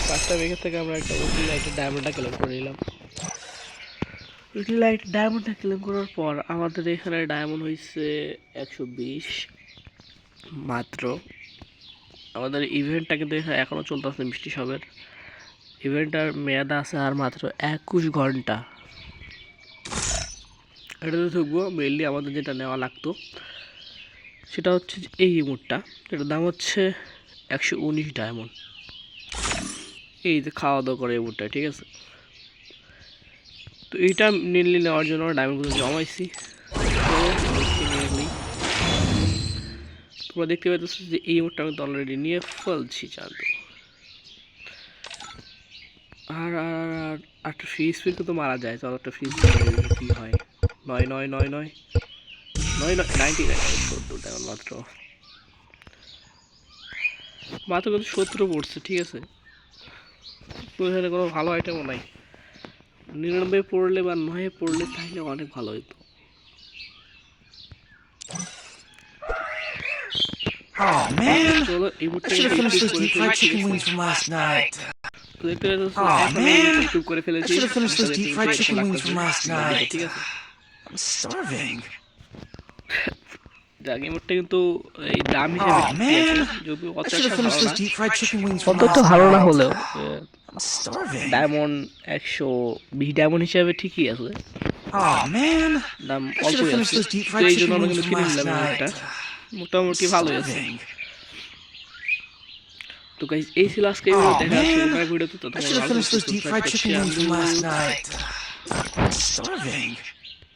পাঁচটা মেঘের থেকে আমরা একটা লাইটের ডায়মন্ডটা ক্লেম করে নিলাম। লাইট ডায়মন্ডটা ক্লেম করার পর আমাদের এখানে ডায়মন্ড হয়েছে 120 মাত্র। আমাদের ইভেন্টটা কিন্তু এখনও চলতেছে মিষ্টি সবের। ইভেন্টটার মেয়াদ আছে আর মাত্র 21 ঘন্টা। এটাতে থাকবো মেনলি আমাদের যেটা নেওয়া লাগতো সেটা হচ্ছে এই ইমোটটা, এটার দাম হচ্ছে 119 ডায়মন্ড। এই যে খাওয়া দাওয়া করে ইমোটটা, ঠিক আছে। তো এইটা মেনলি নেওয়ার জন্য ডায়মন্ডগুলো জমাইছি। তোমরা দেখতে পাচ্ছ যে এই ইমোটটা আমি তো অলরেডি নিয়ে ফেলছি চালু। আর একটা ফ্রি স্পিড তো মারা যায়, চলো একটা ফ্রি স্পিড কি হয়। 99 মাত্র কিন্তু 70 পড়ছে, ঠিক আছে। এখানে কোনো ভালো আইটেমও নাই। 99 পড়লে বা 9 পড়লে তাহলে অনেক ভালো হইতো। Oh man! চলো এই I should have finished those deep fried chicken wings from last night. Oh man! I should have finished those deep fried chicken wings from last night. I'm starving. গেমটা কিন্তু এই দাম হিসেবে Oh man! যদি I should have finished those deep fried chicken wings from অত last ভালো না night. হলেও I'm starving. ডায়মন্ড 120 ডায়মন্ড হিসেবে ঠিকই আছে, Oh man! দাম I should have অল্পই finished আছে। those deep তো fried এই জন্য chicken আমরা wings কিন্তু from কিনে last নিলাম night. এটা, মোটামুটি ভালোই আছে। Starving. তো গাইস এই ছিল আজকে Oh দেখা হচ্ছে man! অন্য ভিডিওতে। তো I should have finished those deep fried chicken wings from last night. I'm starving.